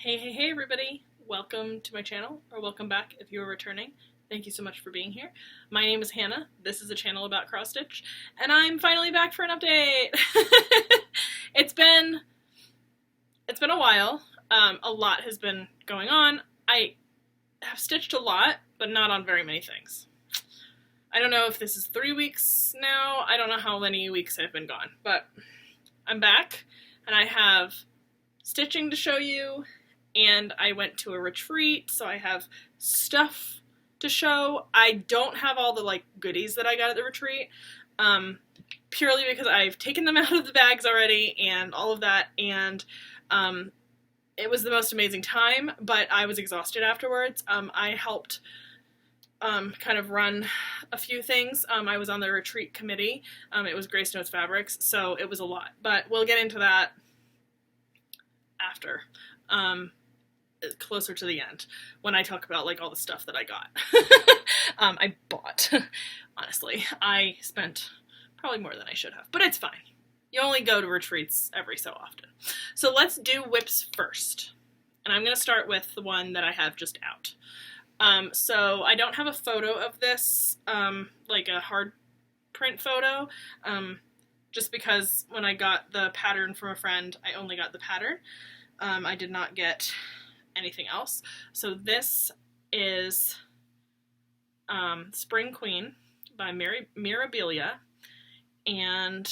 Hey everybody! Welcome to my channel, or welcome back if you are returning. Thank you so much for being here. My name is Hannah, this is a channel about cross stitch, and I'm finally back for an update! It's been a while. A lot has been going on. I have stitched a lot, but not on very many things. I don't know if this is 3 weeks now, I don't know how many weeks I've been gone, but I'm back, and I have stitching to show you, and I went to a retreat, so I have stuff to show. I don't have all the goodies that I got at the retreat, purely because I've taken them out of the bags already and all of that, and it was the most amazing time, but I was exhausted afterwards. I helped kind of run a few things. I was on the retreat committee. It was Grace Notes Fabrics, so it was a lot, but we'll get into that after, closer to the end, when I talk about all the stuff that I got. I bought. Honestly, I spent probably more than I should have, but it's fine. You only go to retreats every so often. So let's do WIPs first, and I'm going to start with the one that I have just out. So I don't have a photo of this, like a hard print photo, just because when I got the pattern from a friend, I only got the pattern. I did not get anything else. So this is Spring Queen by Mirabilia, and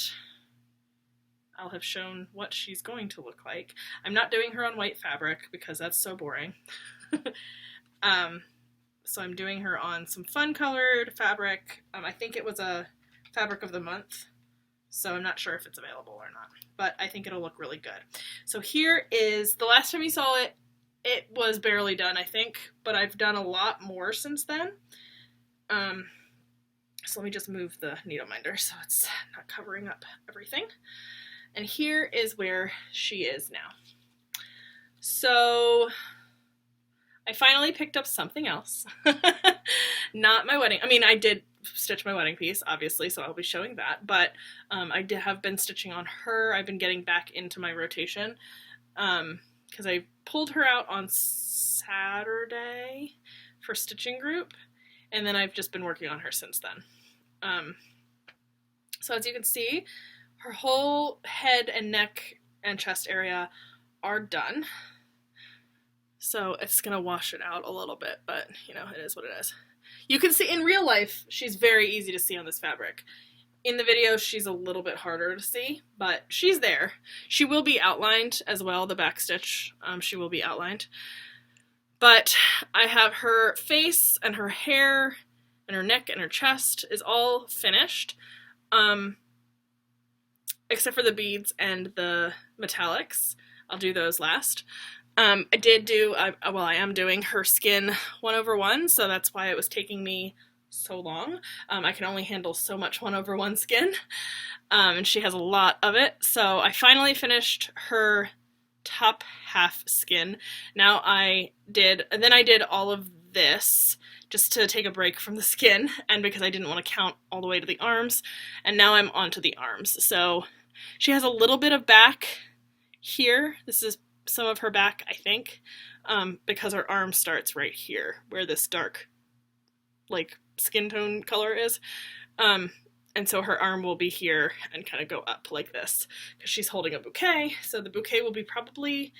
I'll have shown what she's going to look like. I'm not doing her on white fabric because that's so boring. So I'm doing her on some fun colored fabric. I think it was a fabric of the month, so I'm not sure if it's available or not, but I think it'll look really good. So here is, the last time you saw it, it was barely done, I think, but I've done a lot more since then. So let me just move the needle minder so it's not covering up everything. And here is where she is now. So I finally picked up something else. Not my wedding. I mean, I did stitch my wedding piece, obviously, so I'll be showing that, but I have been stitching on her. I've been getting back into my rotation because I pulled her out on Saturday for stitching group, and then I've just been working on her since then. So as you can see, her whole head and neck and chest area are done. So it's going to wash it out a little bit, but you know, it is what it is. You can see in real life, she's very easy to see on this fabric. In the video, she's a little bit harder to see, but she's there. She will be outlined as well, the back stitch, she will be outlined. But I have her face and her hair and her neck and her chest is all finished, except for the beads and the metallics. I'll do those last. I am doing her skin 1/1, so that's why it was taking me so long. I can only handle so much 1/1 skin, and she has a lot of it. So I finally finished her top half skin. Now I did all of this just to take a break from the skin, and because I didn't want to count all the way to the arms, and now I'm onto the arms. So she has a little bit of back here. This is some of her back, I think, because her arm starts right here where this dark skin tone color is, and so her arm will be here and kind of go up like this because she's holding a bouquet. So the bouquet will be probably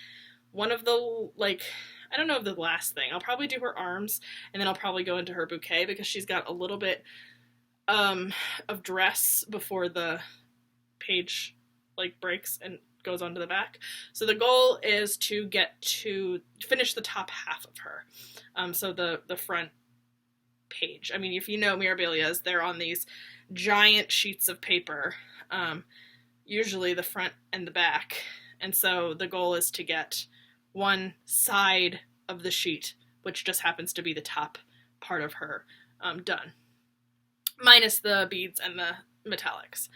one of the, I don't know, the last thing. I'll probably do her arms, and then I'll probably go into her bouquet because she's got a little bit of dress before the page breaks and goes onto the back. So the goal is to finish the top half of her. So the front page. I mean, if you know Mirabilia's, they're on these giant sheets of paper, usually the front and the back. And so the goal is to get one side of the sheet, which just happens to be the top part of her, done, minus the beads and the metallics.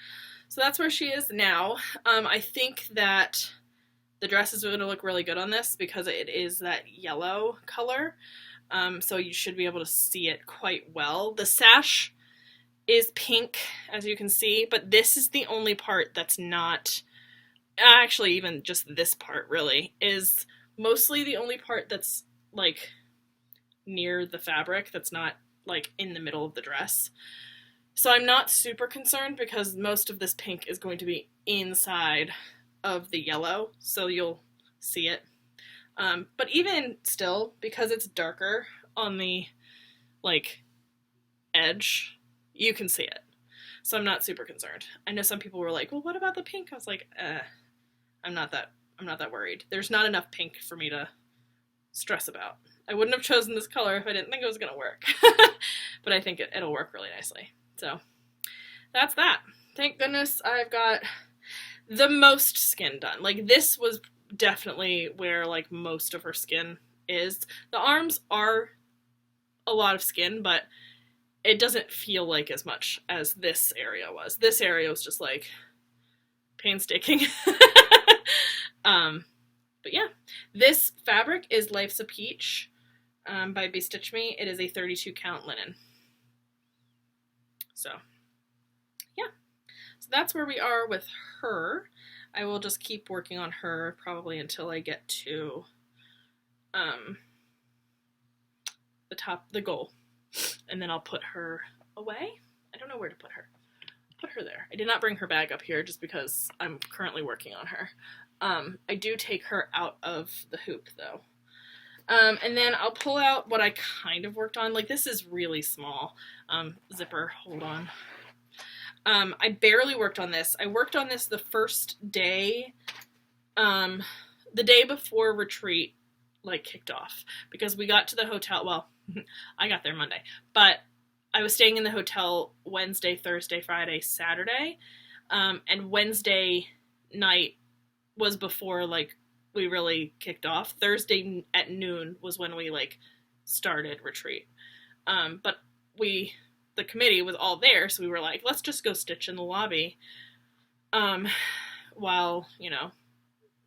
So that's where she is now. I think that the dress is going to look really good on this because it is that yellow color. So you should be able to see it quite well. The sash is pink, as you can see, but this is the only part that's not, actually even just this part really, is mostly the only part that's like near the fabric that's not like in the middle of the dress. So I'm not super concerned because most of this pink is going to be inside of the yellow, so you'll see it. But even still, because it's darker on the like edge, you can see it. So I'm not super concerned. I know some people were like, well, what about the pink? I was like, I'm not that worried. There's not enough pink for me to stress about. I wouldn't have chosen this color if I didn't think it was going to work. But I think it'll work really nicely. So that's that. Thank goodness I've got the most skin done. Like, this was definitely where like most of her skin is. The arms are a lot of skin, but it doesn't feel like as much as this area was. This area was just like painstaking. But yeah, this fabric is Life's a Peach by BeStitchMe. It is a 32 count linen. So yeah, so that's where we are with her. I will just keep working on her probably until I get to the goal, and then I'll put her away. I don't know where to put her. Put her there. I did not bring her bag up here just because I'm currently working on her. I do take her out of the hoop though. And then I'll pull out what I kind of worked on. Like, this is really small. Zipper, hold on. I barely worked on this. I worked on this the first day, the day before retreat, like, kicked off. Because we got to the hotel, well, I got there Monday, but I was staying in the hotel Wednesday, Thursday, Friday, Saturday, and Wednesday night was before, like, we really kicked off. Thursday at noon was when we, like, started retreat. But the committee was all there, so we were like, let's just go stitch in the lobby, while, you know,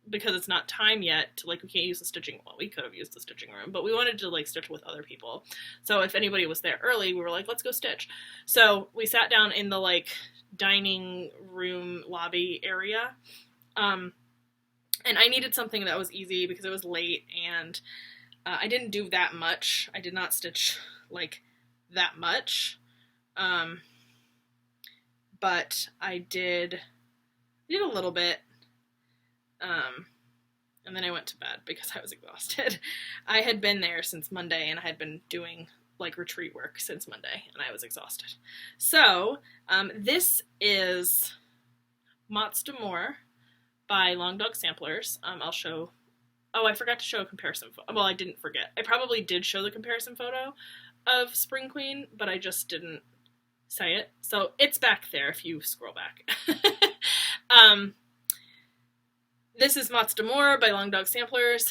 because it's not time yet to, like, we can't use the stitching, well, we could have used the stitching room, but we wanted to, like, stitch with other people. So if anybody was there early, we were like, let's go stitch. So we sat down in the, like, dining room lobby area, and I needed something that was easy because it was late, and I didn't do that much. I did not stitch, like, that much, but I did a little bit, and then I went to bed because I was exhausted. I had been there since Monday, and I had been doing, like, retreat work since Monday, and I was exhausted. So, this is Mots by Long Dog Samplers. I'll show, oh, I forgot to show a comparison photo. Well, I didn't forget. I probably did show the comparison photo of Spring Queen, but I just didn't say it. So it's back there if you scroll back. This is Mots by Long Dog Samplers.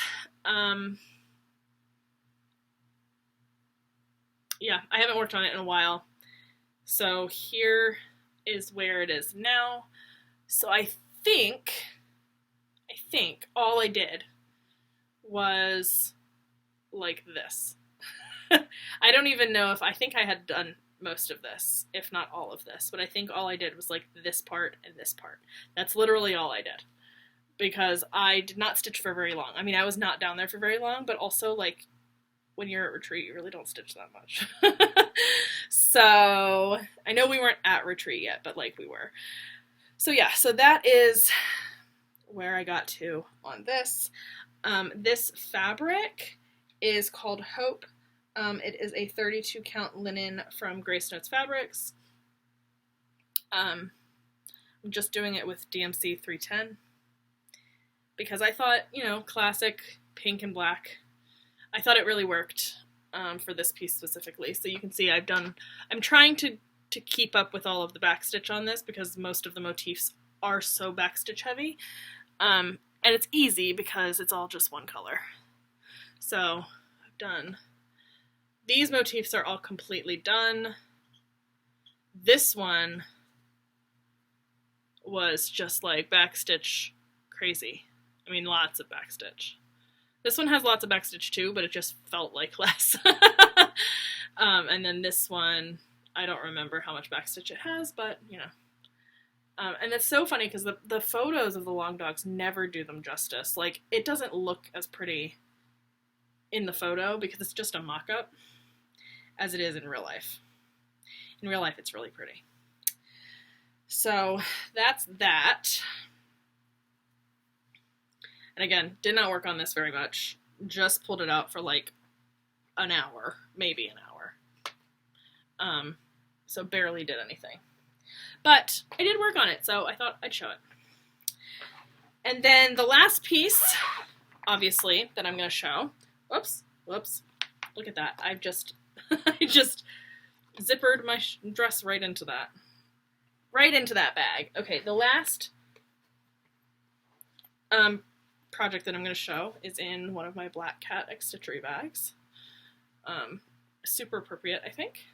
Yeah, I haven't worked on it in a while. So here is where it is now. So I think all I did was like this. I don't even know if, I think I had done most of this, if not all of this, but I think all I did was like this part and this part. That's literally all I did, because I did not stitch for very long. I mean, I was not down there for very long, but also, like, when you're at retreat, you really don't stitch that much. So I know we weren't at retreat yet, but, like, we were. So yeah, so that is where I got to on this. This fabric is called Hope. It is a 32 count linen from Grace Notes Fabrics. I'm just doing it with DMC 310 because I thought, you know, classic pink and black. I thought it really worked for this piece specifically. So you can see I'm trying to keep up with all of the backstitch on this because most of the motifs are so backstitch heavy. And it's easy because it's all just one color. So I've done, these motifs are all completely done. This one was just like backstitch crazy. I mean, lots of backstitch. This one has lots of backstitch too, but it just felt like less. And then this one, I don't remember how much backstitch it has, but, you know, And it's so funny because the photos of the long dogs never do them justice. Like, it doesn't look as pretty in the photo because it's just a mock-up as it is in real life. In real life, it's really pretty. So that's that. And again, did not work on this very much. Just pulled it out for like an hour, maybe an hour. So barely did anything. But I did work on it, so I thought I'd show it. And then the last piece, obviously, that I'm going to show. Whoops. Look at that. I just zippered my dress right into that. Right into that bag. Okay, the last project that I'm going to show is in one of my Black Cat Stitchery bags. Super appropriate, I think.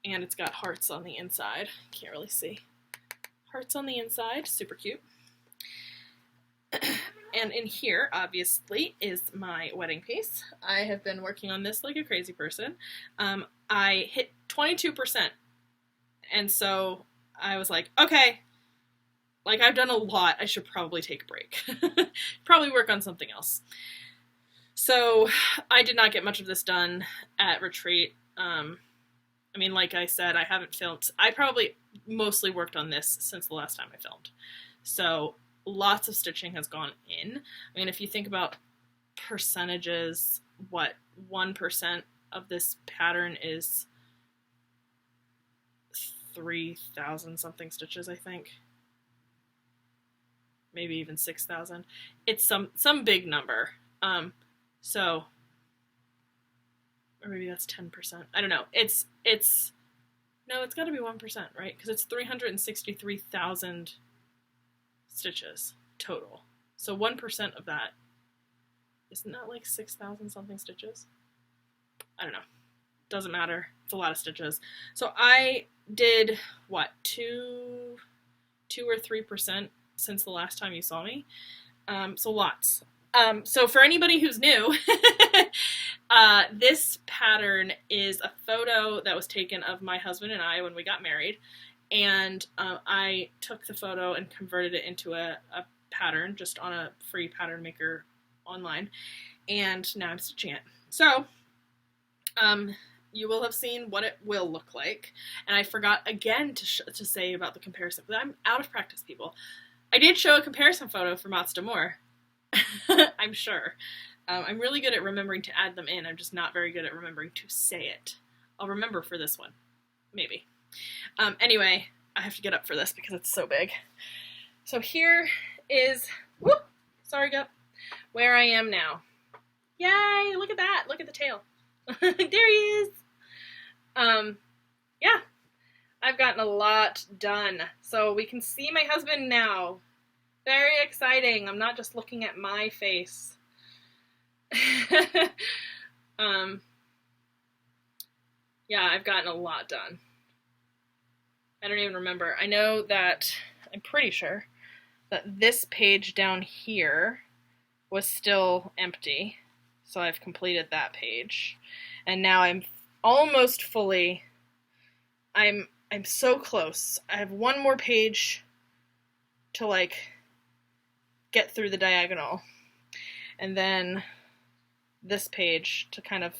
And it's got hearts on the inside. Can't really see. Hearts on the inside, super cute. And in here, obviously, is my wedding piece. I have been working on this like a crazy person. I hit 22%. And so I was like, okay, like I've done a lot. I should probably take a break. Probably work on something else. So I did not get much of this done at retreat. I mean, like I said, I haven't filmed. I probably mostly worked on this since the last time I filmed. So lots of stitching has gone in. I mean, if you think about percentages, what, 1% of this pattern is 3,000 something stitches, I think. Maybe even 6,000. It's some big number. So, or maybe that's 10%. I don't know. No, it's got to be 1%, right? Because it's 363,000 stitches total. So 1% of that, isn't that like 6,000 something stitches? I don't know. Doesn't matter. It's a lot of stitches. So I did, what, 2 or 3% since the last time you saw me. So lots. So for anybody who's new, this pattern is a photo that was taken of my husband and I when we got married, and I took the photo and converted it into a pattern just on a free pattern maker online, and now I'm stitching it. So you will have seen what it will look like, and I forgot again to say about the comparison, but I'm out of practice, people. I did show a comparison photo for Mots. I'm sure. I'm really good at remembering to add them in. I'm just not very good at remembering to say it. I'll remember for this one. Maybe. Anyway, I have to get up for this because it's so big. So here is, whoop, sorry, Gup, where I am now. Yay, look at that. Look at the tail. There he is. Yeah, I've gotten a lot done. So we can see my husband now. Very exciting. I'm not just looking at my face. Yeah, I've gotten a lot done. I don't even remember. I know that, I'm pretty sure, that this page down here was still empty. So I've completed that page. And now I'm almost fully, I'm so close. I have one more page to like get through the diagonal, and then this page to kind of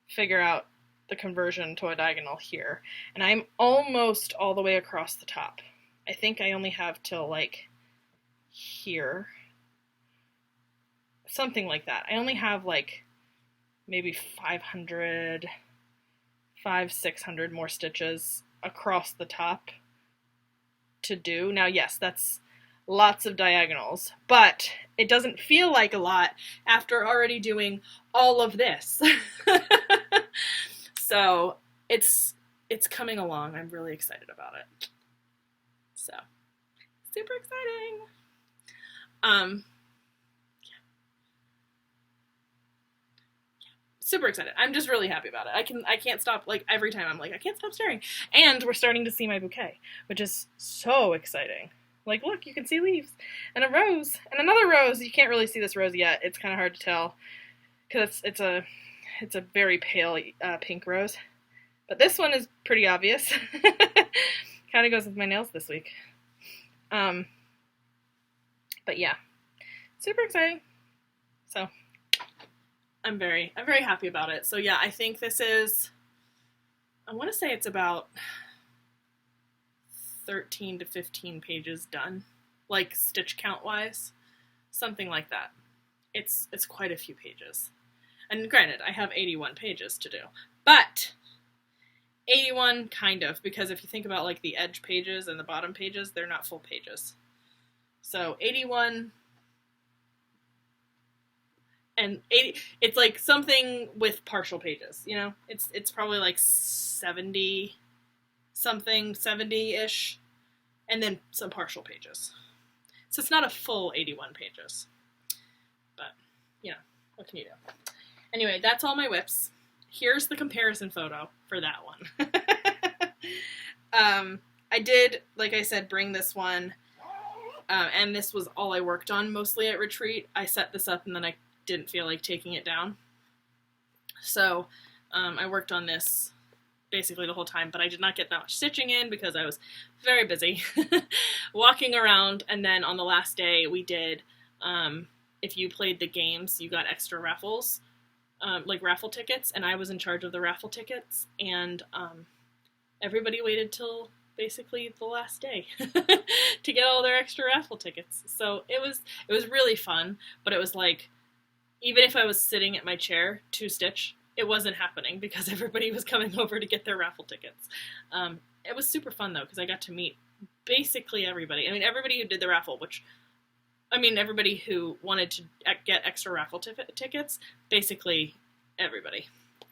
figure out the conversion to a diagonal here. And I'm almost all the way across the top. I think I only have till like here. Something like that. I only have like maybe 600 more stitches across the top to do. Now, yes, that's lots of diagonals, but it doesn't feel like a lot after already doing all of this. So it's coming along. I'm really excited about it. So super exciting. Super excited. I'm just really happy about it. I can't stop, like every time I'm like, I can't stop staring. And we're starting to see my bouquet, which is so exciting. Like, look, you can see leaves and a rose and another rose. You can't really see this rose yet. It's kind of hard to tell because it's a very pale pink rose. But this one is pretty obvious. Kind of goes with my nails this week. But yeah, super exciting. So I'm very happy about it. So yeah, I think this is, I want to say it's about 13 to 15 pages done, like stitch count wise, something like that. It's quite a few pages. And granted, I have 81 pages to do, but 81 kind of, because if you think about like the edge pages and the bottom pages, they're not full pages. So 81 and 80, it's like something with partial pages, you know? It's probably like 70 something, 70-ish, and then some partial pages. So it's not a full 81 pages. But, you know, what can you do? Anyway, that's all my WIPs. Here's the comparison photo for that one. I did, like I said, bring this one, and this was all I worked on mostly at retreat. I set this up and then I didn't feel like taking it down. So I worked on this basically the whole time, but I did not get that much stitching in because I was very busy walking around. And then on the last day we did, if you played the games, you got extra raffles. Like raffle tickets, and I was in charge of the raffle tickets, and everybody waited till basically the last day to get all their extra raffle tickets. So it was really fun, but it was like, even if I was sitting at my chair to stitch, it wasn't happening because everybody was coming over to get their raffle tickets. It was super fun though, because I got to meet basically everybody. I mean, everybody who did the raffle, everybody who wanted to get extra raffle tickets, basically everybody.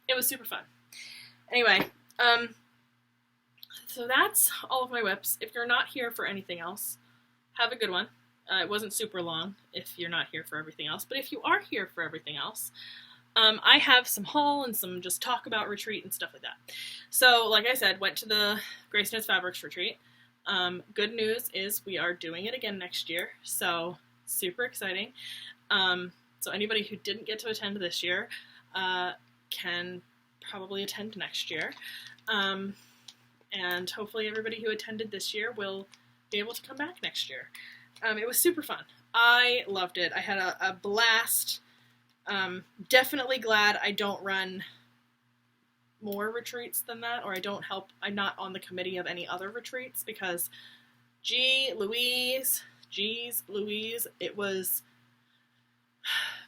It was super fun. Anyway, so that's all of my WIPs. If you're not here for anything else, have a good one. It wasn't super long if you're not here for everything else, but if you are here for everything else, I have some haul and some just talk about retreat and stuff like that. So, like I said, went to the Grace Knits Fabrics retreat. Good news is we are doing it again next year, so super exciting. So anybody who didn't get to attend this year can probably attend next year. And hopefully everybody who attended this year will be able to come back next year. It was super fun. I loved it. I had a blast. Definitely glad I don't run more retreats than that, or I'm not on the committee of any other retreats, because geez Louise, it was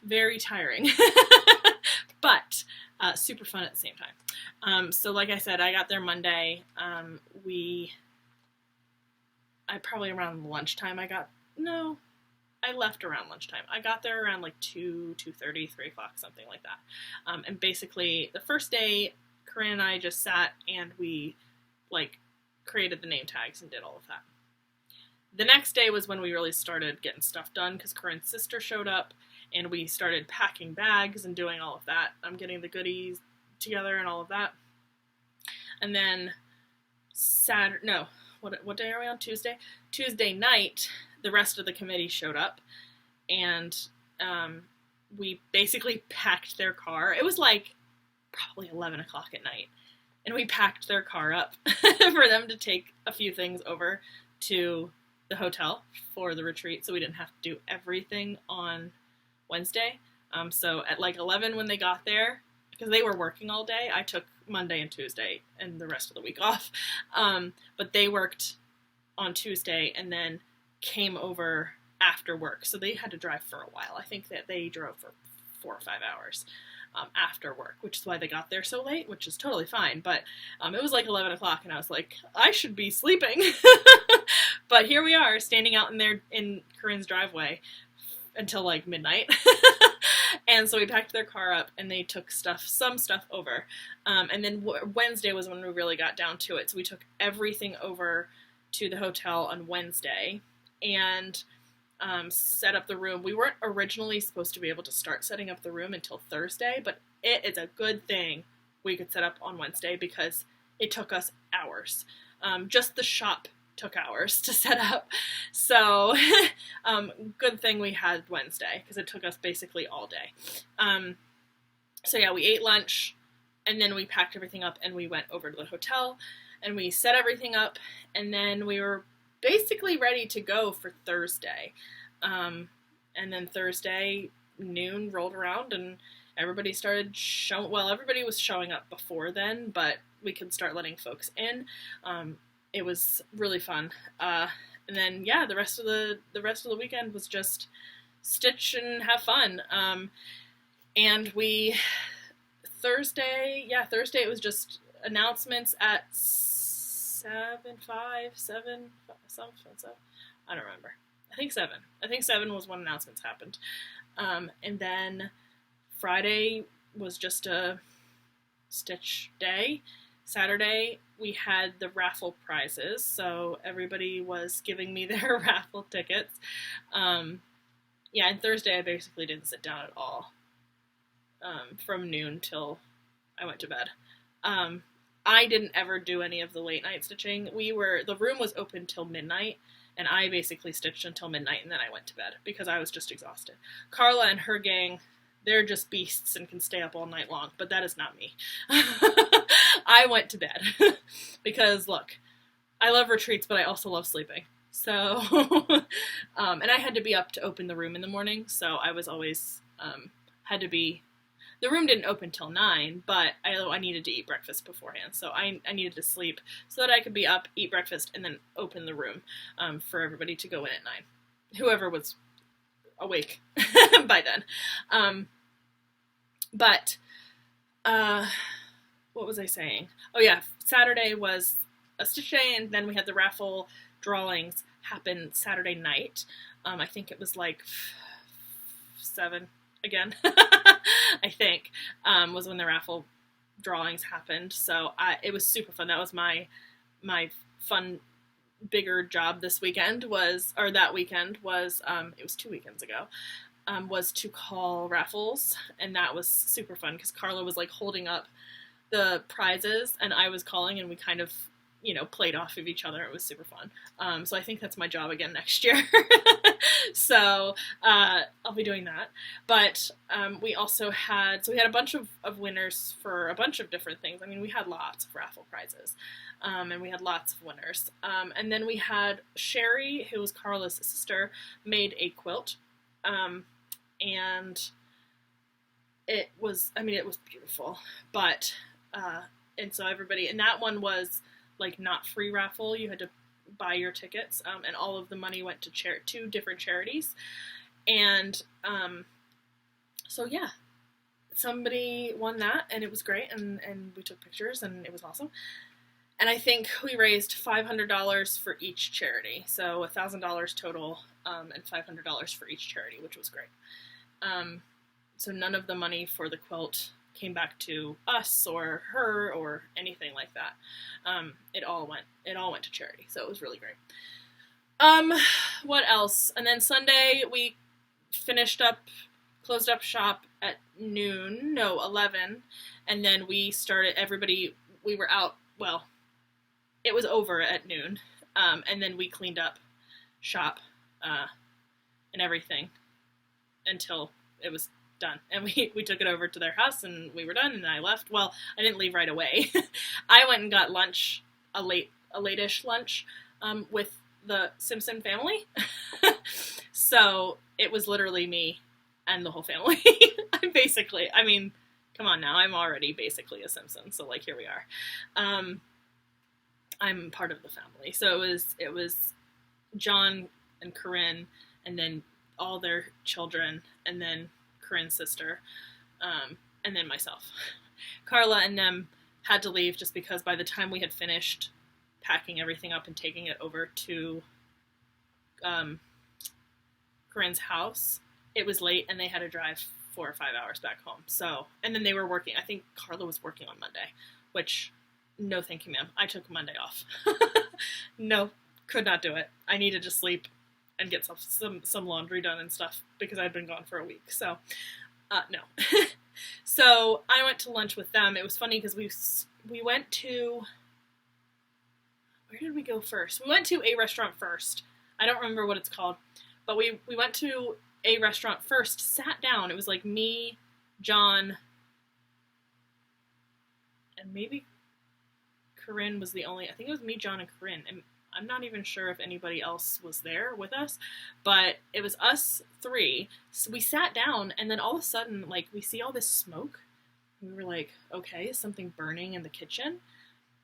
very tiring, but super fun at the same time. So like I said, I got there Monday. I probably around lunchtime I left around lunchtime. I got there around like 2:30, 3 o'clock, something like that. And basically the first day, Corinne and I just sat and we like created the name tags and did all of that. The next day was when we really started getting stuff done, because Corinne's sister showed up and we started packing bags and doing all of that. I'm getting the goodies together and all of that. And then what day are we on? Tuesday? Tuesday night, the rest of the committee showed up, and we basically packed their car. It was like probably 11 o'clock at night, and we packed their car up for them to take a few things over to the hotel for the retreat, so we didn't have to do everything on Wednesday. So at like 11 when they got there, because they were working all day, I took Monday and Tuesday and the rest of the week off. But they worked on Tuesday and then came over after work, so they had to drive for a while. I think that they drove for 4 or 5 hours after work, which is why they got there so late, which is totally fine. But it was like 11 o'clock, and I was like, I should be sleeping. But here we are, standing out in Corinne's driveway until like midnight. And so we packed their car up, and they took some stuff over. And then Wednesday was when we really got down to it. So we took everything over to the hotel on Wednesday and set up the room. We weren't originally supposed to be able to start setting up the room until Thursday, but it is a good thing we could set up on Wednesday because it took us hours. Just the shop took hours to set up. So good thing we had Wednesday, because it took us basically all day. So yeah, we ate lunch, and then we packed everything up and we went over to the hotel. and we set everything up, and then we were basically ready to go for Thursday. And then Thursday noon rolled around, and everybody started showing. Well, everybody was showing up before then, but we could start letting folks in. It was really fun. And then yeah, the rest of the weekend was just stitch and have fun. And we Thursday it was just announcements at 7, 5, 7, something. I don't remember. I think 7. I think 7 was when announcements happened. And then Friday was just a stitch day. Saturday we had the raffle prizes, so everybody was giving me their raffle tickets. Yeah, and Thursday I basically didn't sit down at all from noon till I went to bed. I didn't ever do any of the late night stitching. The room was open till midnight, and I basically stitched until midnight, and then I went to bed because I was just exhausted. Carla and her gang, they're just beasts and can stay up all night long, but that is not me. I went to bed because, look, I love retreats, but I also love sleeping. So, and I had to be up to open the room in the morning, so I was always, had to be. The room didn't open till 9, but I needed to eat breakfast beforehand, so I needed to sleep so that I could be up, eat breakfast, and then open the room for everybody to go in at 9. Whoever was awake by then. What was I saying? Oh yeah, Saturday was a stitch day, and then we had the raffle drawings happen Saturday night. I think it was like 7 again. I think, was when the raffle drawings happened. So it was super fun. That was my fun, bigger job this weekend that weekend was, it was 2 weekends ago, was to call raffles. And that was super fun because Carla was like holding up the prizes and I was calling, and we kind of, played off of each other. It was super fun. So I think that's my job again next year. So I'll be doing that. But we also had a bunch of winners for a bunch of different things. I mean, we had lots of raffle prizes, and we had lots of winners. And then we had Sherry, who was Carla's sister, made a quilt, and it was beautiful. But and so everybody, and that one was like not free raffle. You had to buy your tickets, and all of the money went to 2 different charities. And so yeah, somebody won that, and it was great, and we took pictures, and it was awesome. And I think we raised $500 for each charity, so $1,000 total, and $500 for each charity, which was great. So none of the money for the quilt came back to us or her or anything like that. It all went to charity, so it was really great. What else? And then Sunday we closed up shop at 11, and then we were out, well, it was over at noon, and then we cleaned up shop, and everything until it was done. And we took it over to their house, and we were done, and I left. Well, I didn't leave right away. I went and got lunch, a late-ish lunch, with the Simpson family. So it was literally me and the whole family. I mean, come on now, I'm already basically a Simpson, so like here we are. I'm part of the family. So it was John and Corinne, and then all their children, and then Corinne's sister, and then myself. Carla and them had to leave just because by the time we had finished packing everything up and taking it over to Corinne's house, it was late, and they had to drive 4 or 5 hours back home. So, and then they were working. I think Carla was working on Monday, which, no thank you, ma'am. I took Monday off. No, could not do it. I needed to sleep and get some laundry done and stuff because I'd been gone for a week. So, no. So I went to lunch with them. It was funny because we went to, where did we go first? We went to a restaurant first. I don't remember what it's called, but we went to a restaurant first, sat down. It was like me, John, and maybe Corinne was the only, I think it was me, John, and Corinne, and I'm not even sure if anybody else was there with us, but it was us three. So we sat down, and then all of a sudden, like, we see all this smoke. We were like, okay, is something burning in the kitchen?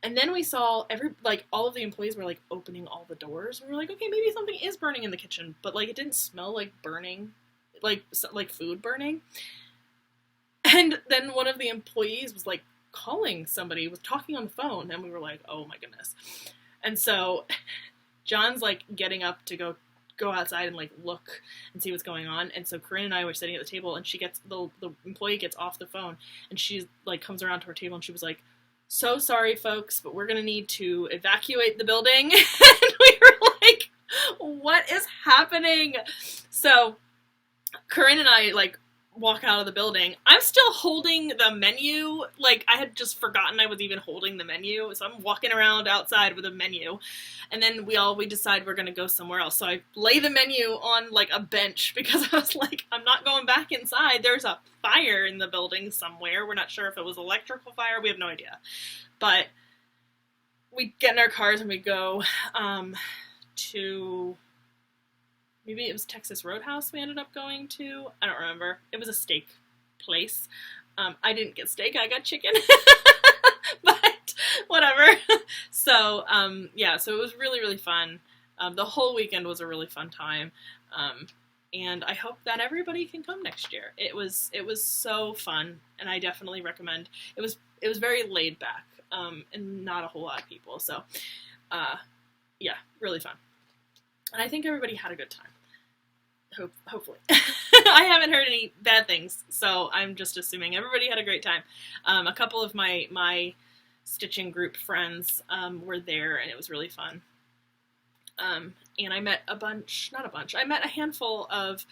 And then we saw all of the employees were, like, opening all the doors. And we were like, okay, maybe something is burning in the kitchen. But, like, it didn't smell like burning, like food burning. And then one of the employees was, like, calling somebody, was talking on the phone. And we were like, oh, my goodness. And so John's, like, getting up to go outside and, like, look and see what's going on. And so Corinne and I were sitting at the table, and the employee gets off the phone, and she's, like, comes around to her table, and she was like, so sorry, folks, but we're going to need to evacuate the building. And we were like, what is happening? So Corinne and I, like, walk out of the building. I'm still holding the menu. Like, I had just forgotten I was even holding the menu. So I'm walking around outside with a menu. And then we decide we're going to go somewhere else. So I lay the menu on, like, a bench because I was like, I'm not going back inside. There's a fire in the building somewhere. We're not sure if it was electrical fire. We have no idea. But we get in our cars and we go to... maybe it was Texas Roadhouse we ended up going to. I don't remember. It was a steak place. I didn't get steak. I got chicken. But whatever. So, yeah, so it was really, really fun. The whole weekend was a really fun time. And I hope that everybody can come next year. It was so fun, and I definitely recommend. It was very laid back, and not a whole lot of people. So, yeah, really fun. And I think everybody had a good time. Hopefully. I haven't heard any bad things, so I'm just assuming everybody had a great time. A couple of my stitching group friends were there, and it was really fun. And I met I met a handful of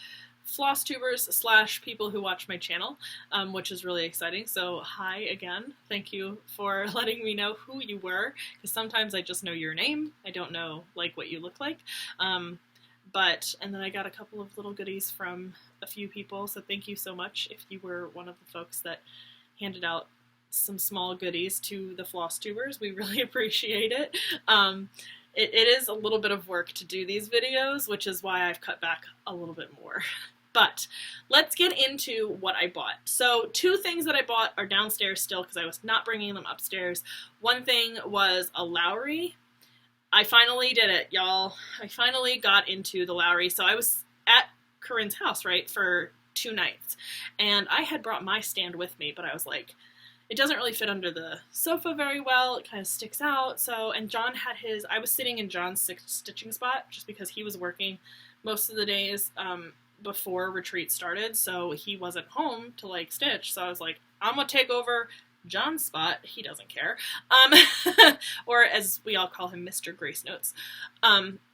Flosstubers / people who watch my channel, which is really exciting. So hi again. Thank you for letting me know who you were, because sometimes I just know your name. I don't know, like, what you look like. And then I got a couple of little goodies from a few people, so thank you so much if you were one of the folks that handed out some small goodies to the Flosstubers. We really appreciate it. It is a little bit of work to do these videos, which is why I've cut back a little bit more. But let's get into what I bought. So 2 things that I bought are downstairs still because I was not bringing them upstairs. One thing was a Lowry. I finally did it, y'all. I finally got into the Lowry. So I was at Corinne's house, right, for 2 nights. And I had brought my stand with me, but I was like, it doesn't really fit under the sofa very well. It kind of sticks out. So, and John had his, I was sitting in John's stitching spot just because he was working most of the days before retreat started. So he wasn't home to, like, stitch. So I was like, I'm going to take over John's spot. He doesn't care. Or as we all call him, Mr. Grace Notes.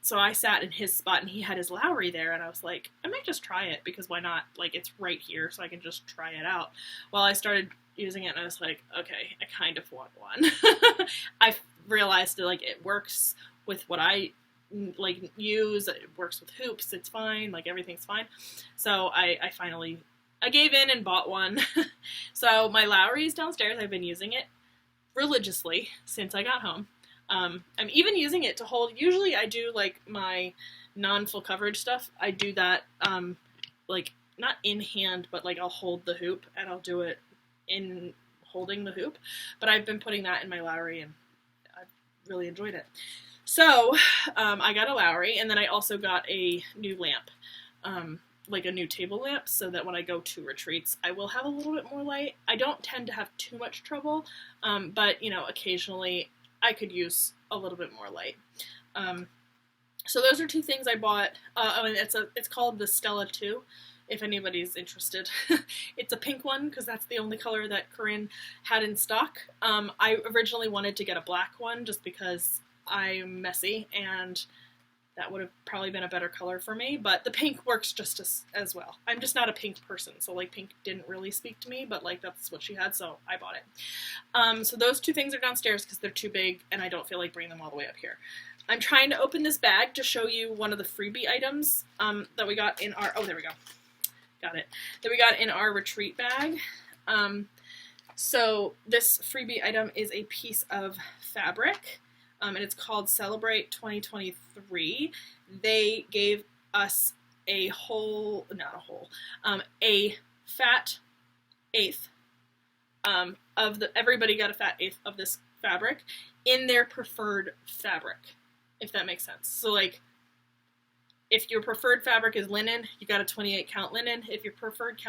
So I sat in his spot and he had his Lowry there, and I was like, I might just try it because why not? Like, it's right here, so I can just try it out. Well, I started using it and I was like, okay, I kind of want one. I realized that, like, it works with what I like use. It works with hoops. It's fine. Like, everything's fine. So I finally gave in and bought one. So my Lowry is downstairs. I've been using it religiously since I got home. I'm even using it to hold, usually I do, like, my non-full coverage stuff. I do that, like, not in hand, but, like, I'll hold the hoop and I'll do it in holding the hoop. But I've been putting that in my Lowry and I've really enjoyed it. So, I got a Lowry, and then I also got a new lamp. Like a new table lamp, so that when I go to retreats, I will have a little bit more light. I don't tend to have too much trouble, but, you know, occasionally I could use a little bit more light. So those are 2 things I bought. And it's called the Stella 2, if anybody's interested. It's a pink one, because that's the only color that Corinne had in stock. I originally wanted to get a black one, just because I'm messy, and that would have probably been a better color for me, but the pink works just as well. I'm just not a pink person, so, like, pink didn't really speak to me, but, like, that's what she had, so I bought it. So those 2 things are downstairs because they're too big, and I don't feel like bringing them all the way up here. I'm trying to open this bag to show you one of the freebie items that we got in our, oh, there we go. Got it. That we got in our retreat bag. So this freebie item is a piece of fabric, and it's called Celebrate 2023. They gave us a whole, not a whole, a fat eighth of the, everybody got a fat eighth of this fabric in their preferred fabric, if that makes sense. So like, if your preferred fabric is linen, you got a 28 count linen. If your preferred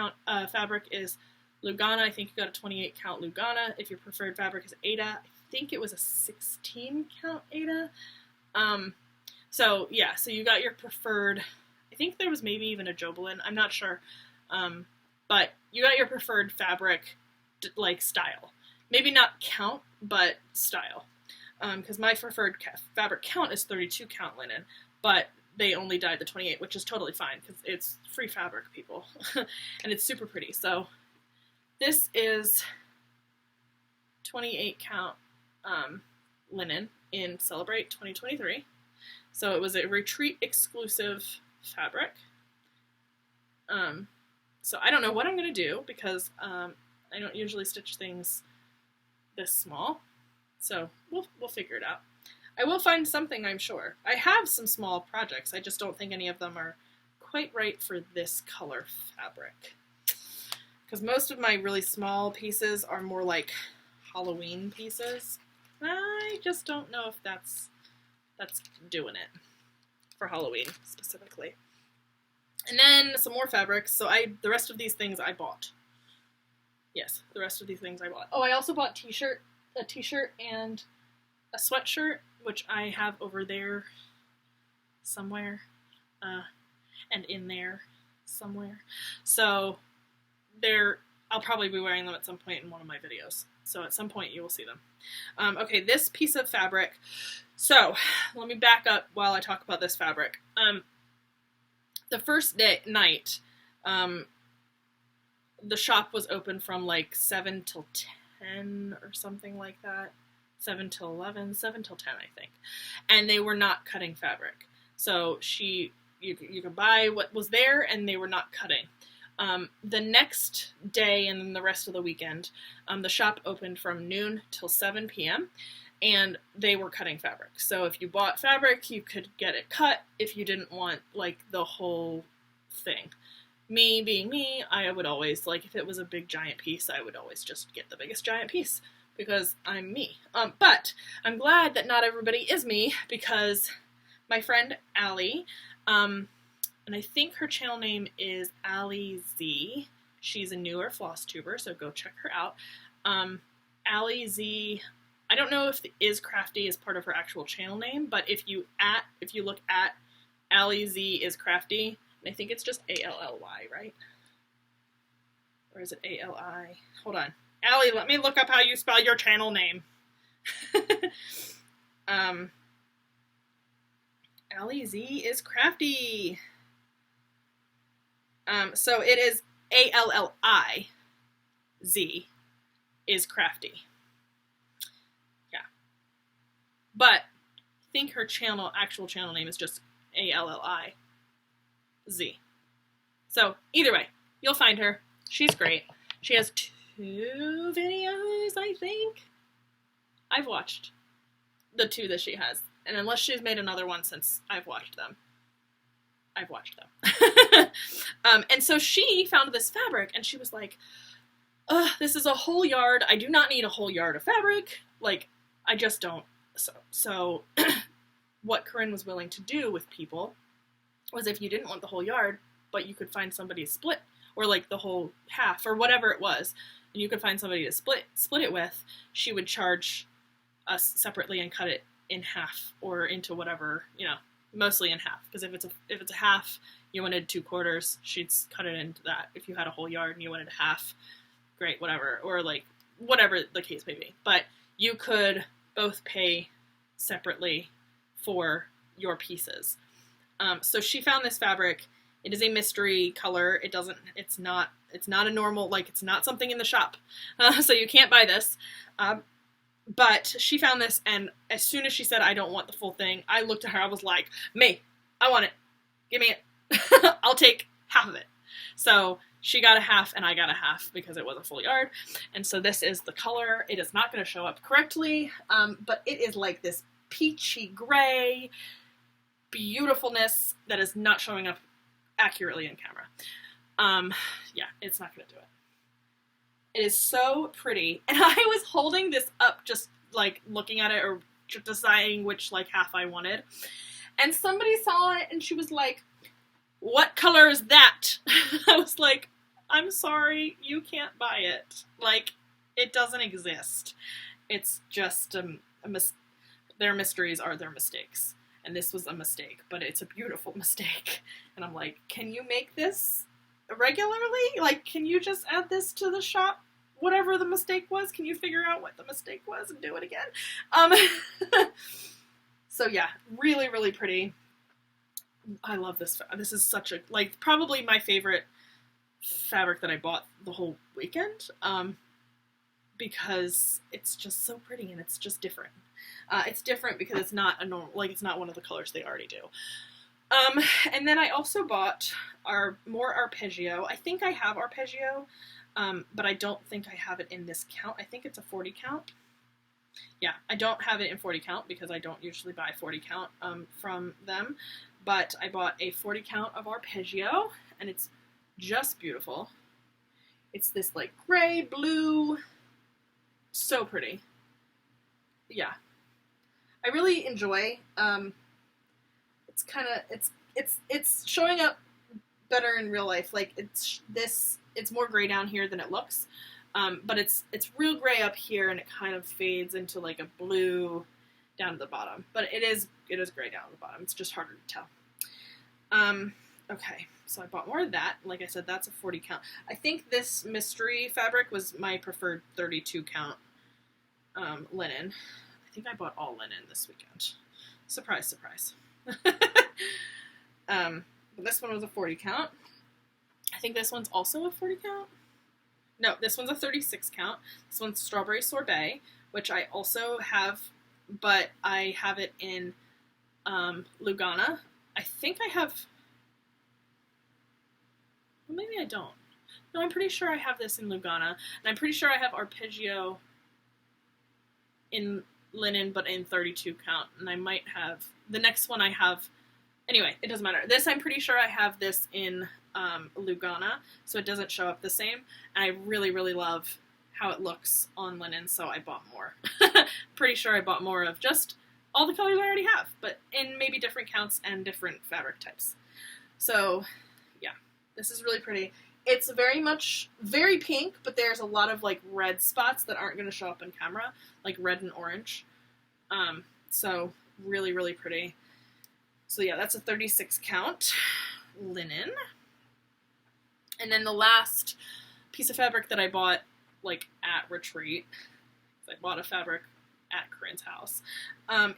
fabric is Lugana, I think you got a 28 count Lugana. If your preferred fabric is Aida, I think it was a 16 count Aida. So yeah, so you got your preferred, I think there was maybe even a Jobelin, I'm not sure. But you got your preferred fabric, like, style. Maybe not count, but style. Because my preferred fabric count is 32 count linen, but they only dyed the 28, which is totally fine, because it's free fabric, people. And it's super pretty. So this is 28 count linen in Celebrate 2023. So it was a retreat exclusive fabric. So I don't know what I'm going to do, because I don't usually stitch things this small. So we'll figure it out. I will find something, I'm sure. I have some small projects, I just don't think any of them are quite right for this color fabric. Because most of my really small pieces are more like Halloween pieces. I just don't know if that's doing it for Halloween specifically. And then some more fabrics. So the rest of these things I bought. Yes, the rest of these things I bought. Oh, I also bought a t-shirt and a sweatshirt, which I have over there somewhere, and in there somewhere. So I'll probably be wearing them at some point in one of my videos. So at some point you will see them. Okay, this piece of fabric. So let me back up while I talk about this fabric. The first night, the shop was open from like 7 till 10 or something like that. 7 till 11, 7 till 10, I think. And they were not cutting fabric. So you could buy what was there, and they were not cutting. The next day and then the rest of the weekend, the shop opened from noon till 7 p.m. and they were cutting fabric. So if you bought fabric, you could get it cut if you didn't want like the whole thing. Me being me, I would always, like, if it was a big giant piece, I would always just get the biggest giant piece, because I'm me. But I'm glad that not everybody is me, because my friend Ali, and I think her channel name is AliZ. She's a newer Flosstuber, so go check her out. AliZ, I don't know if is Crafty is part of her actual channel name, but if you look at AliZ is Crafty, and I think it's just A-L-L-Y, right? Or is it A-L-I? Hold on. Ali, let me look up how you spell your channel name. AliZ is Crafty. So it is A-L-L-I-Z is Crafty. Yeah. But I think her actual channel name is just A-L-L-I-Z. So either way, you'll find her. She's great. She has 2 videos, I think. I've watched the 2 that she has. And unless she's made another one since I've watched them, I've watched them. And so she found this fabric, and she was like, ugh, this is a whole yard. I do not need a whole yard of fabric. Like, I just don't. So what Corinne was willing to do with people was, if you didn't want the whole yard, but you could find somebody to split, or like the whole half, or whatever it was, and you could find somebody to split it with, she would charge us separately and cut it in half, or into whatever, mostly in half. Because if it's a half, you wanted 2/4, she'd cut it into that. If you had a whole yard and you wanted a half, great, whatever, or like whatever the case may be. But you could both pay separately for your pieces. So she found this fabric. It is a mystery color. It's not a normal, like, it's not something in the shop. So you can't buy this. But she found this, and as soon as she said, I don't want the full thing, I looked at her, I was like, me, I want it. Give me it. I'll take half of it. So she got a half and I got a half because it was a full yard. And so this is the color. It is not going to show up correctly, but it is like this peachy gray beautifulness that is not showing up accurately in camera. Yeah, it's not going to do it. It is so pretty. And I was holding this up just like looking at it or just deciding which like half I wanted. And somebody saw it and she was like, "What color is that?" I was like, "I'm sorry, you can't buy it. Like, it doesn't exist. It's just their mysteries are their mistakes. And this was a mistake, but it's a beautiful mistake." And I'm like, "Can you make this regularly? Like, can you just add this to the shop? Whatever the mistake was, can you figure out what the mistake was and do it again?" So yeah, really, really pretty. I love this. This is such a, like, probably my favorite fabric that I bought the whole weekend, because it's just so pretty and it's just different. It's different because it's not a normal, like, it's not one of the colors they already do. And then I also bought more arpeggio. I think I have arpeggio, but I don't think I have it in this count. I think it's a 40 count. Yeah, I don't have it in 40 count because I don't usually buy 40 count from them, but I bought a 40 count of arpeggio, and it's just beautiful. It's this like gray, blue, so pretty. Yeah, I really enjoy, it's kind of, it's showing up better in real life. Like, it's more gray down here than it looks. But it's real gray up here, and it kind of fades into like a blue down to the bottom. But it is gray down at the bottom. It's just harder to tell. Okay, so I bought more of that. Like I said, that's a 40 count. I think this mystery fabric was my preferred 32 count linen. I think I bought all linen this weekend. Surprise, surprise. But this one was a 40 count. I think this one's also a 40 count. No, this one's a 36 count. This one's Strawberry Sorbet, which I also have, but I have it in Lugana. I think I have, well, maybe I don't. No, I'm pretty sure I have this in Lugana, and I'm pretty sure I have arpeggio in linen, but in 32 count, and I might have, the next one I have, anyway, it doesn't matter. This, I'm pretty sure I have this in Lugana, so it doesn't show up the same, and I really, really love how it looks on linen, so I bought more. Pretty sure I bought more of just all the colors I already have, but in maybe different counts and different fabric types. So, yeah, this is really pretty. It's very pink, but there's a lot of, like, red spots that aren't going to show up in camera, like red and orange. So, really, really pretty. So, yeah, that's a 36 count linen. And then the last piece of fabric that I bought, like, at retreat, I bought a fabric at Corinne's house,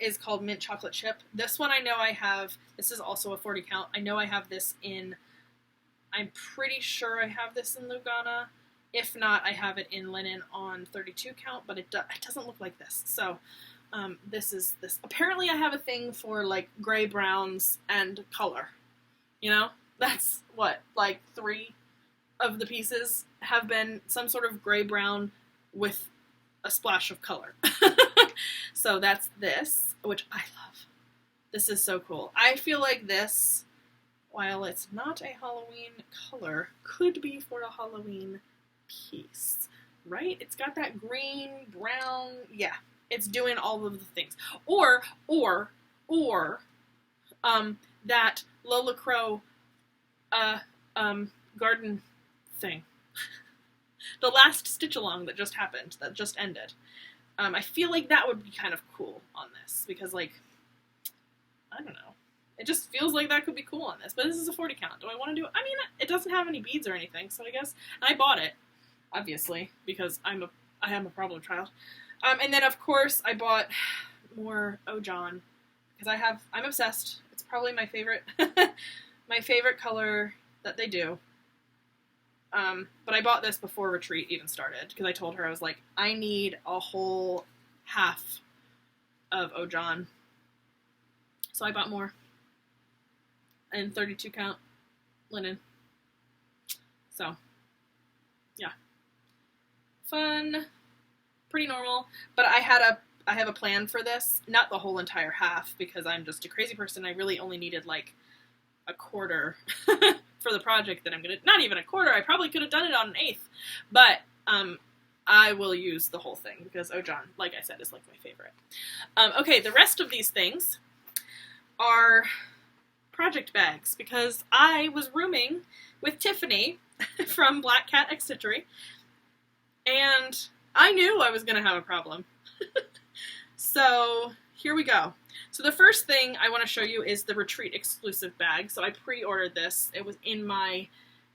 is called Mint Chocolate Chip. This one I know I have, this is also a 40 count. I know I have this in, I'm pretty sure I have this in Lugana. If not, I have it in linen on 32 count, but it doesn't look like this. So, this is this. Apparently I have a thing for, like, gray browns and color. You know? That's what, like, 3 of the pieces have been some sort of gray brown with a splash of color. So that's this, which I love. This is so cool. I feel like this, while it's not a Halloween color, could be for a Halloween piece, right? It's got that green, brown, yeah, it's doing all of the things. Or, that Lola Crow, garden thing. The last stitch along that just happened, that just ended. I feel like that would be kind of cool on this, because, like, I don't know. It just feels like that could be cool on this, but this is a 40 count. Do I want to do it? I mean, it doesn't have any beads or anything, so I guess, and I bought it, obviously, because I am a problem child. And then, of course, I bought more Ojon, because I'm obsessed. It's probably my favorite, my favorite color that they do. But I bought this before retreat even started, because I told her, I was like, I need a whole half of Ojon. So I bought more. And 32 count linen. So, fun, pretty normal. But I have a plan for this, not the whole entire half, because I'm just a crazy person. I really only needed like a quarter for the project that I'm gonna, not even a quarter, I probably could have done it on an eighth, but I will use the whole thing because Oh John, like I said, is like my favorite. Okay, the rest of these things are project bags because I was rooming with Tiffany from Black Cat X Stitchery, and I knew I was gonna have a problem. So here we go. So the first thing I want to show you is the retreat exclusive bag. So I pre-ordered this. It was in my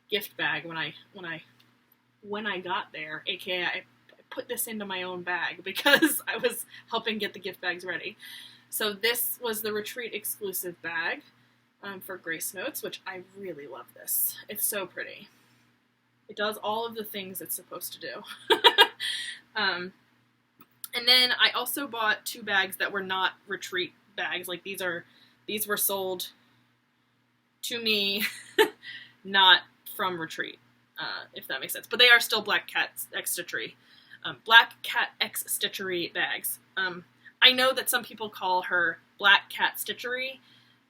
gift bag when I got there, aka I put this into my own bag because I was helping get the gift bags ready. So this was the retreat exclusive bag for Grace Notes, which I really love this. It's so pretty. It does all of the things it's supposed to do. And then I also bought 2 bags that were not retreat bags. Like these were sold to me, not from retreat, if that makes sense. But they are still Black Cat X Stitchery, Black Cat X Stitchery bags. I know that some people call her Black Cat Stitchery,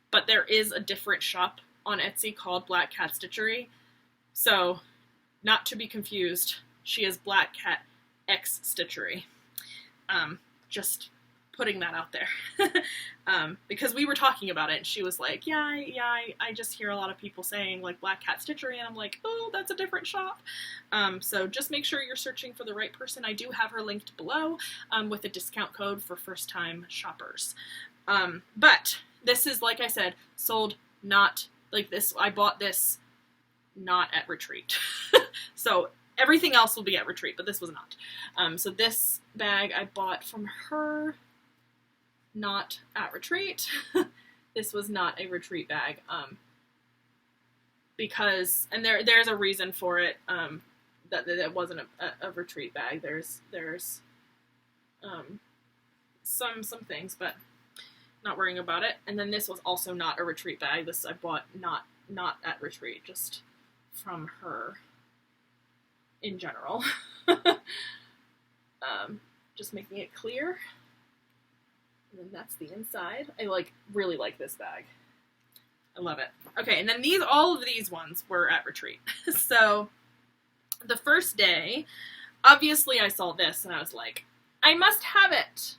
but there is a different shop on Etsy called Black Cat Stitchery. So, not to be confused, she is Black Cat X Stitchery. Just putting that out there. Because we were talking about it, and she was like, I just hear a lot of people saying, like, Black Cat Stitchery, and I'm like, oh, that's a different shop. So just make sure you're searching for the right person. I do have her linked below, with a discount code for first-time shoppers. But this is, like I said, sold not, like this, I bought this not at retreat. So everything else will be at retreat, but this was not. So this bag I bought from her, not at retreat. This was not a retreat bag. Because, and there's a reason for it, that it wasn't a retreat bag. There's some things, but not worrying about it. And then this was also not a retreat bag. This I bought not at retreat, just from her in general. Just making it clear. And then that's the inside. I really like this bag. I love it. Okay, and then all of these ones were at retreat. So the first day, obviously I saw this and I was like, I must have it.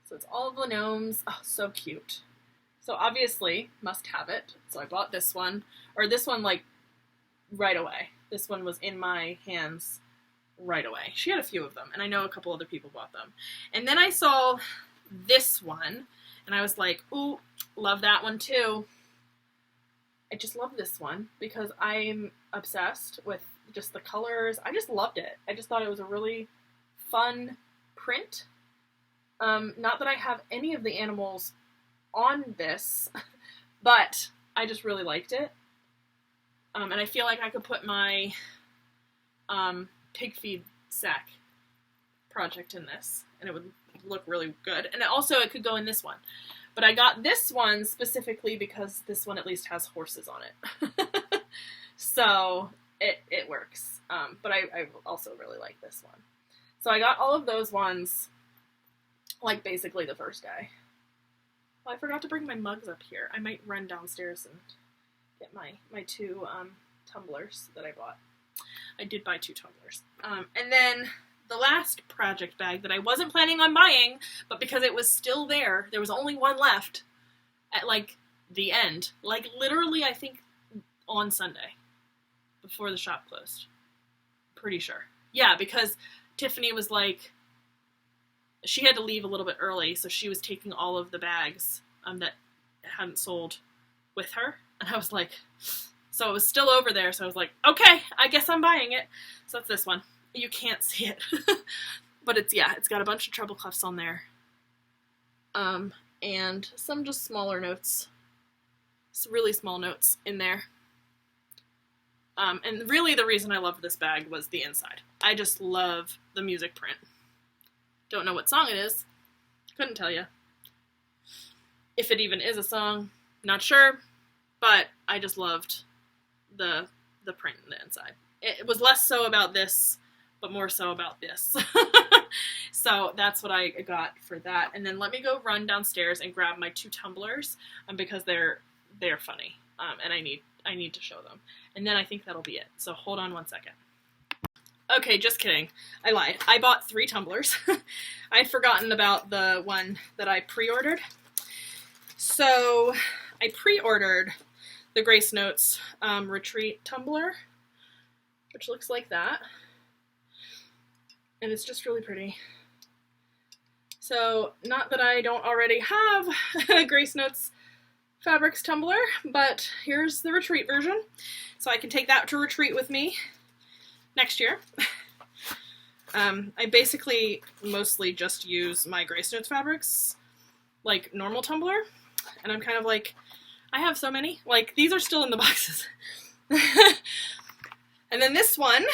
So it's all of the gnomes. Oh, so cute. So obviously, must have it. So I bought this one, like right away. This one was in my hands right away. She had a few of them, and I know a couple other people bought them. And then I saw this one, and I was like, ooh, love that one too. I just love this one because I'm obsessed with just the colors. I just loved it. I just thought it was a really fun print. Not that I have any of the animals on this, but I just really liked it. And I feel like I could put my pig feed sack project in this, and it would look really good. And also it could go in this one. But I got this one specifically because this one at least has horses on it. So it works. But I also really like this one. So I got all of those ones like basically the first day. Well, I forgot to bring my mugs up here. I might run downstairs and get my 2 tumblers that I bought. I did buy 2 tumblers. And then the last project bag that I wasn't planning on buying, but because it was still there was only one left at like the end. Like literally I think on Sunday before the shop closed. Pretty sure. Yeah, because Tiffany was like, she had to leave a little bit early, so she was taking all of the bags that hadn't sold with her. And I was like, so it was still over there, so I was like, okay, I guess I'm buying it. So that's this one. You can't see it. But it's got a bunch of treble clefs on there. And some just smaller notes. Some really small notes in there. And really the reason I loved this bag was the inside. I just love the music print. Don't know what song it is. Couldn't tell you. If it even is a song, not sure. But I just loved the print in the inside. It was less so about this but more so about this. So that's what I got for that. And then let me go run downstairs and grab my 2 tumblers because they're funny, and I need to show them. And then I think that'll be it. So hold on one second. Okay, just kidding. I lied. I bought 3 tumblers. I'd forgotten about the one that I pre-ordered. So I pre-ordered the Grace Notes Retreat tumbler, which looks like that. And it's just really pretty. So, not that I don't already have a Grace Notes Fabrics tumbler, but here's the Retreat version. So I can take that to Retreat with me next year. I basically mostly just use my Grace Notes Fabrics, like normal tumbler, and I'm kind of like, I have so many. Like, these are still in the boxes. And then this one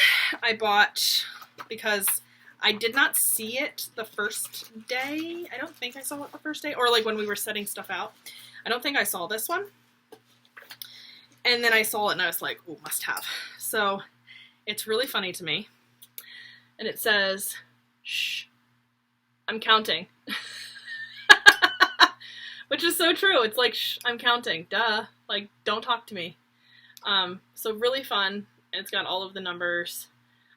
I bought because I did not see it the first day. I don't think I saw it the first day, or like when we were setting stuff out. I don't think I saw this one. And then I saw it and I was like, ooh, must have. So it's really funny to me. And it says, shh, I'm counting. Which is so true. It's like, shh, I'm counting. Duh. Like, don't talk to me. So really fun. And it's got all of the numbers.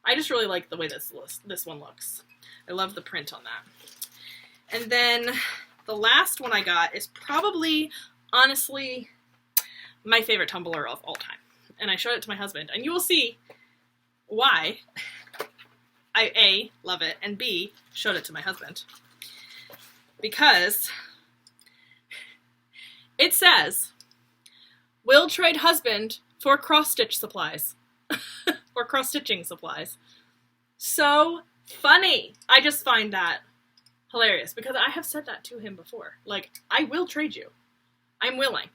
I just really like the way this one looks. I love the print on that. And then the last one I got is probably, honestly, my favorite tumbler of all time. And I showed it to my husband, and you will see why I A, love it, and B, showed it to my husband. Because it says, will trade husband for cross-stitch supplies. Or cross-stitching supplies. So funny. I just find that hilarious because I have said that to him before. Like, I will trade you. I'm willing.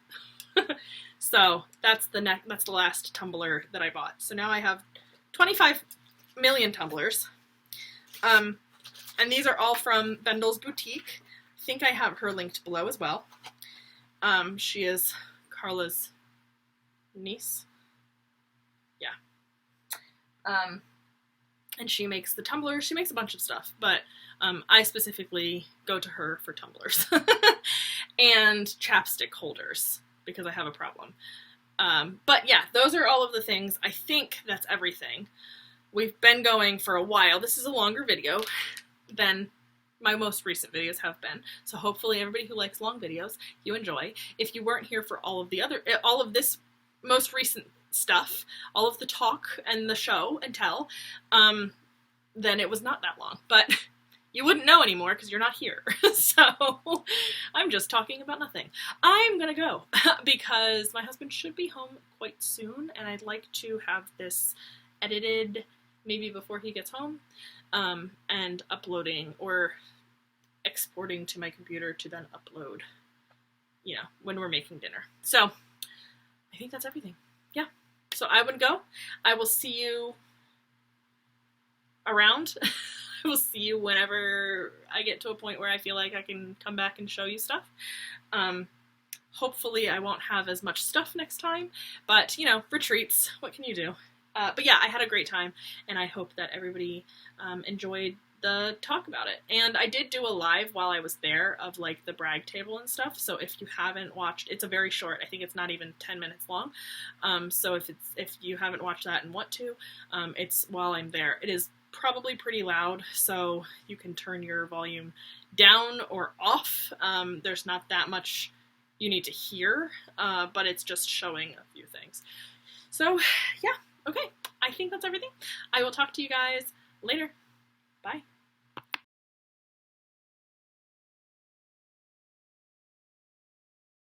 So that's the last tumbler that I bought. So now I have 25 million tumblers. And these are all from Bendel's Boutique. I think I have her linked below as well. She is Carla's niece. Yeah. And she makes the tumblers. She makes a bunch of stuff, but I specifically go to her for tumblers and chapstick holders because I have a problem. But yeah, those are all of the things. I think that's everything. We've been going for a while. This is a longer video than my most recent videos have been. So hopefully everybody who likes long videos, you enjoy. If you weren't here for all of this most recent stuff, all of the talk and the show and tell, then it was not that long. But you wouldn't know anymore because you're not here. So I'm just talking about nothing. I'm gonna go because my husband should be home quite soon, and I'd like to have this edited maybe before he gets home, and uploading or exporting to my computer to then upload, you know, when we're making dinner. So I think that's everything. Yeah. So I would go. I will see you around. I will see you whenever I get to a point where I feel like I can come back and show you stuff. Hopefully I won't have as much stuff next time, but you know, retreats, what can you do? But yeah, I had a great time, and I hope that everybody enjoyed the talk about it. And I did do a live while I was there of like the brag table and stuff, so if you haven't watched, it's a very short, I think it's not even 10 minutes long, so if you haven't watched that and want to, it's while I'm there. It is probably pretty loud, so you can turn your volume down or off. There's not that much you need to hear, but it's just showing a few things. So yeah, okay, I think that's everything. I will talk to you guys later. Bye.